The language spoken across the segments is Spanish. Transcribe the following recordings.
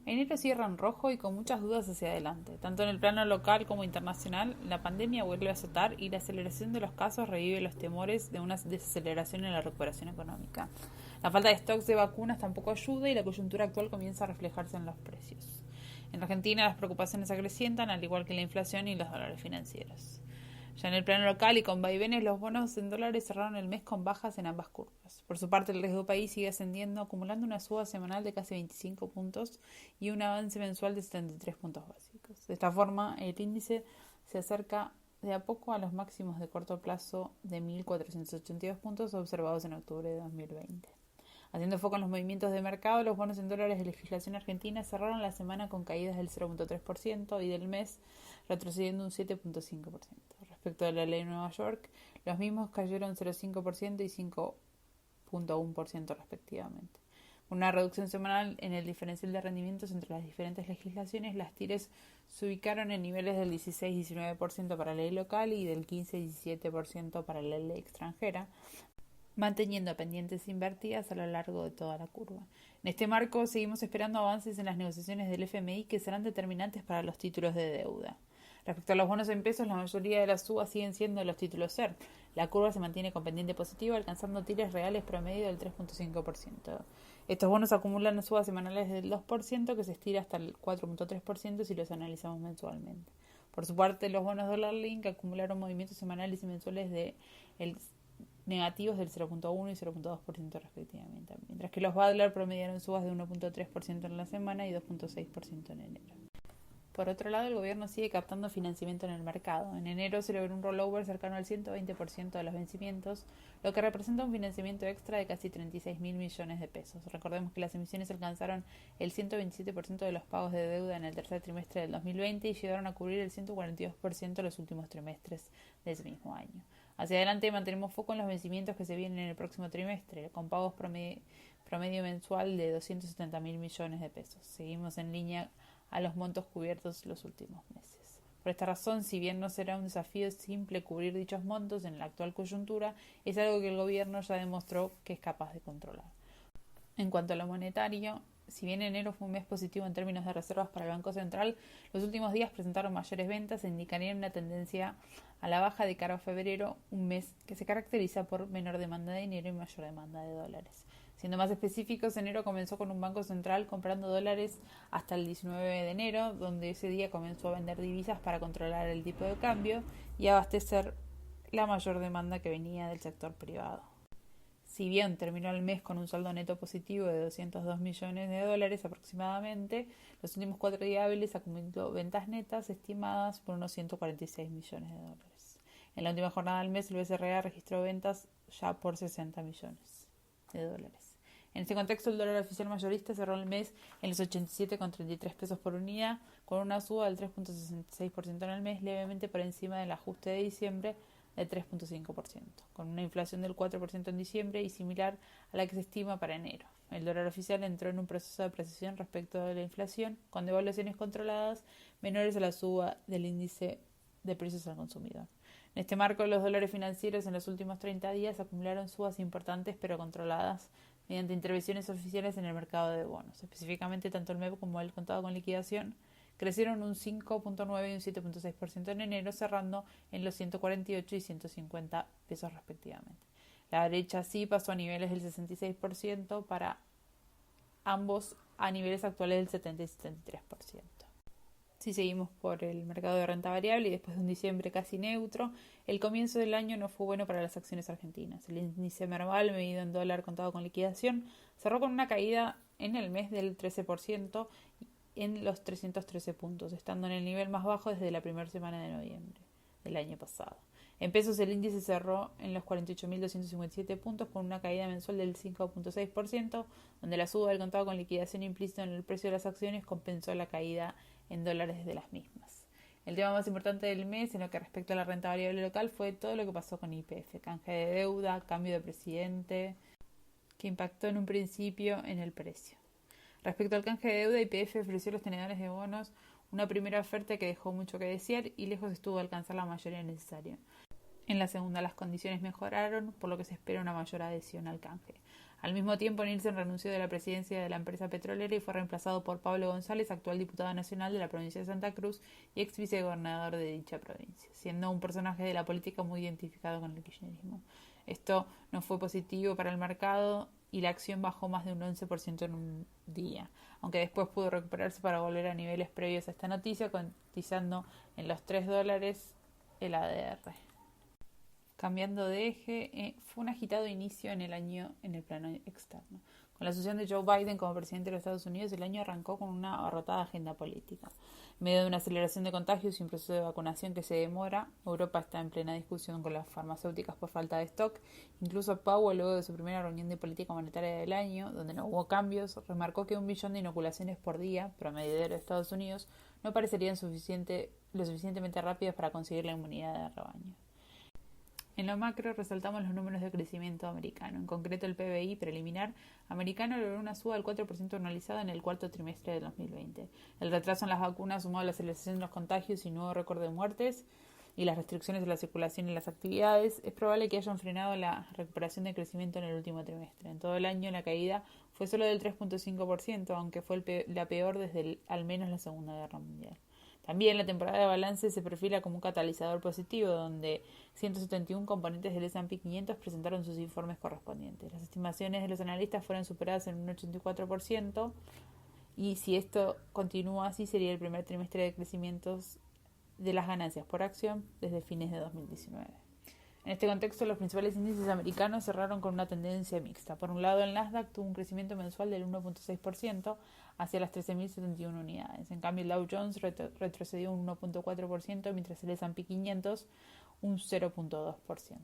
Enero cierra en rojo y con muchas dudas hacia adelante. Tanto en el plano local como internacional, la pandemia vuelve a azotar y la aceleración de los casos revive los temores de una desaceleración en la recuperación económica. La falta de stocks de vacunas tampoco ayuda y la coyuntura actual comienza a reflejarse en los precios. En Argentina las preocupaciones acrecientan, al igual que la inflación y los dólares financieros. Ya en el plano local y con vaivenes, los bonos en dólares cerraron el mes con bajas en ambas curvas. Por su parte, el riesgo país sigue ascendiendo, acumulando una suba semanal de casi 25 puntos y un avance mensual de 73 puntos básicos. De esta forma, el índice se acerca de a poco a los máximos de corto plazo de 1.482 puntos observados en octubre de 2020. Haciendo foco en los movimientos de mercado, los bonos en dólares de legislación argentina cerraron la semana con caídas del 0.3% y del mes retrocediendo un 7.5%. Respecto a la ley de Nueva York, los mismos cayeron 0.5% y 5.1% respectivamente. Con una reducción semanal en el diferencial de rendimientos entre las diferentes legislaciones, las TIRES se ubicaron en niveles del 16-19% para la ley local y del 15-17% para la ley extranjera, manteniendo pendientes invertidas a lo largo de toda la curva. En este marco, seguimos esperando avances en las negociaciones del FMI que serán determinantes para los títulos de deuda. Respecto a los bonos en pesos, la mayoría de las subas siguen siendo los títulos SER. La curva se mantiene con pendiente positiva, alcanzando TIRES reales promedio del 3.5%. Estos bonos acumulan subas semanales del 2% que se estira hasta el 4.3% si los analizamos mensualmente. Por su parte, los bonos dólar link acumularon movimientos semanales y mensuales de negativos del 0.1 y 0.2% respectivamente, mientras que los Badler promediaron subas de 1.3% en la semana y 2.6% en enero. Por otro lado, el gobierno sigue captando financiamiento en el mercado. En enero se logró un rollover cercano al 120% de los vencimientos, lo que representa un financiamiento extra de casi 36.000 millones de pesos. Recordemos que las emisiones alcanzaron el 127% de los pagos de deuda en el tercer trimestre del 2020 y llegaron a cubrir el 142% en los últimos trimestres de ese mismo año. Hacia adelante mantenemos foco en los vencimientos que se vienen en el próximo trimestre, con pagos promedio mensual de 270.000 millones de pesos. Seguimos en línea a los montos cubiertos los últimos meses. Por esta razón, si bien no será un desafío simple cubrir dichos montos en la actual coyuntura, es algo que el gobierno ya demostró que es capaz de controlar. En cuanto a lo monetario, si bien enero fue un mes positivo en términos de reservas para el Banco Central, los últimos días presentaron mayores ventas e indicarían una tendencia a la baja de cara a febrero, un mes que se caracteriza por menor demanda de dinero y mayor demanda de dólares. Siendo más específicos, enero comenzó con un Banco Central comprando dólares hasta el 19 de enero, donde ese día comenzó a vender divisas para controlar el tipo de cambio y abastecer la mayor demanda que venía del sector privado. Si bien terminó el mes con un saldo neto positivo de 202 millones de dólares aproximadamente, los últimos 4 días hábiles acumuló ventas netas estimadas por unos 146 millones de dólares. En la última jornada del mes, el BCRA registró ventas ya por 60 millones de dólares. En este contexto, el dólar oficial mayorista cerró el mes en los 87,33 pesos por unidad, con una suba del 3.66% en el mes, levemente por encima del ajuste de diciembre de 3.5%, con una inflación del 4% en diciembre y similar a la que se estima para enero. El dólar oficial entró en un proceso de precesión respecto de la inflación, con devaluaciones controladas menores a la suba del índice de precios al consumidor. En este marco, los dólares financieros en los últimos 30 días acumularon subas importantes pero controladas mediante intervenciones oficiales en el mercado de bonos. Específicamente, tanto el MEP como el contado con liquidación crecieron un 5.9 y un 7.6% en enero, cerrando en los 148 y 150 pesos respectivamente. La brecha sí pasó a niveles del 66% para ambos a niveles actuales del 70 y 73%. Si seguimos por el mercado de renta variable y después de un diciembre casi neutro, el comienzo del año no fue bueno para las acciones argentinas. El índice Merval, medido en dólar contado con liquidación, cerró con una caída en el mes del 13% en los 313 puntos, estando en el nivel más bajo desde la primera semana de noviembre del año pasado. En pesos, el índice cerró en los 48.257 puntos con una caída mensual del 5.6%, donde la suba del contado con liquidación implícito en el precio de las acciones compensó la caída en dólares de las mismas. El tema más importante del mes en lo que respecta a la renta variable local fue todo lo que pasó con YPF, canje de deuda, cambio de presidente, que impactó en un principio en el precio. Respecto al canje de deuda, YPF ofreció a los tenedores de bonos una primera oferta que dejó mucho que desear y lejos estuvo de alcanzar la mayoría necesaria. En la segunda, las condiciones mejoraron, por lo que se espera una mayor adhesión al canje. Al mismo tiempo, Nielsen renunció de la presidencia de la empresa petrolera y fue reemplazado por Pablo González, actual diputado nacional de la provincia de Santa Cruz y ex vicegobernador de dicha provincia, siendo un personaje de la política muy identificado con el kirchnerismo. Esto no fue positivo para el mercado y la acción bajó más de un 11% en un día, aunque después pudo recuperarse para volver a niveles previos a esta noticia, cotizando en los $3 el ADR. Cambiando de eje, fue un agitado inicio en el año en el plano externo. Con la asunción de Joe Biden como presidente de los Estados Unidos, el año arrancó con una abarrotada agenda política. En medio de una aceleración de contagios y un proceso de vacunación que se demora, Europa está en plena discusión con las farmacéuticas por falta de stock. Incluso Powell, luego de su primera reunión de política monetaria del año, donde no hubo cambios, remarcó que 1 billón de inoculaciones por día, promedio de Estados Unidos, no parecerían lo suficientemente rápidas para conseguir la inmunidad de rebaño. En lo macro resaltamos los números de crecimiento americano. En concreto, el PBI preliminar americano logró una suba del 4% anualizada en el cuarto trimestre del 2020. El retraso en las vacunas, sumado a la aceleración de los contagios y nuevo récord de muertes y las restricciones de la circulación y las actividades, es probable que hayan frenado la recuperación de crecimiento en el último trimestre. En todo el año la caída fue solo del 3.5%, aunque fue la peor desde al menos la Segunda Guerra Mundial. También la temporada de balance se perfila como un catalizador positivo, donde 171 componentes del S&P 500 presentaron sus informes correspondientes. Las estimaciones de los analistas fueron superadas en un 84%, y si esto continúa así, sería el primer trimestre de crecimientos de las ganancias por acción desde fines de 2019. En este contexto, los principales índices americanos cerraron con una tendencia mixta. Por un lado, el Nasdaq tuvo un crecimiento mensual del 1.6% hacia las 13.071 unidades. En cambio, el Dow Jones retrocedió un 1.4%, mientras el S&P 500 un 0.2%.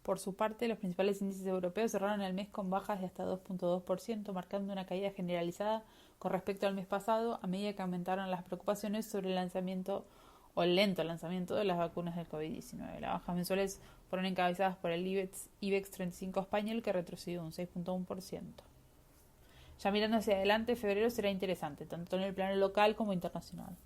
Por su parte, los principales índices europeos cerraron el mes con bajas de hasta 2.2%, marcando una caída generalizada con respecto al mes pasado, a medida que aumentaron las preocupaciones sobre el lanzamiento o el lento lanzamiento de las vacunas del COVID-19. Las bajas mensuales fueron encabezadas por el IBEX 35 español, que retrocedió un 6.1%. Ya mirando hacia adelante, febrero será interesante, tanto en el plano local como internacional.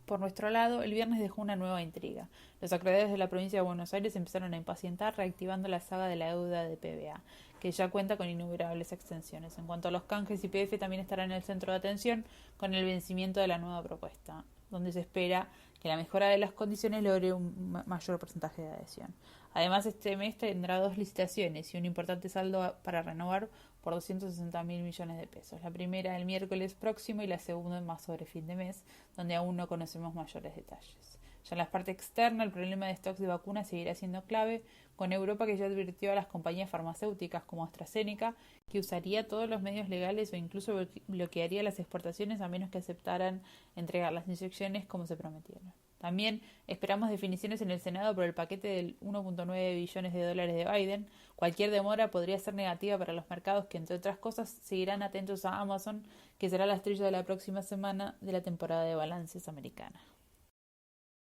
Por nuestro lado, el viernes dejó una nueva intriga. Los acreedores de la provincia de Buenos Aires empezaron a impacientar, reactivando la saga de la deuda de PBA, que ya cuenta con innumerables extensiones. En cuanto a los canjes, YPF también estará en el centro de atención con el vencimiento de la nueva propuesta, donde se espera que la mejora de las condiciones logre un mayor porcentaje de adhesión. Además, este mes tendrá 2 licitaciones y un importante saldo para renovar por 260.000 millones de pesos. La primera el miércoles próximo y la segunda más sobre fin de mes, donde aún no conocemos mayores detalles. Ya en la parte externa, el problema de stocks de vacunas seguirá siendo clave, con Europa que ya advirtió a las compañías farmacéuticas como AstraZeneca que usaría todos los medios legales o incluso bloquearía las exportaciones a menos que aceptaran entregar las inyecciones como se prometieron. También esperamos definiciones en el Senado por el paquete del 1.9 billones de dólares de Biden. Cualquier demora podría ser negativa para los mercados, que entre otras cosas seguirán atentos a Amazon, que será la estrella de la próxima semana de la temporada de balances americana.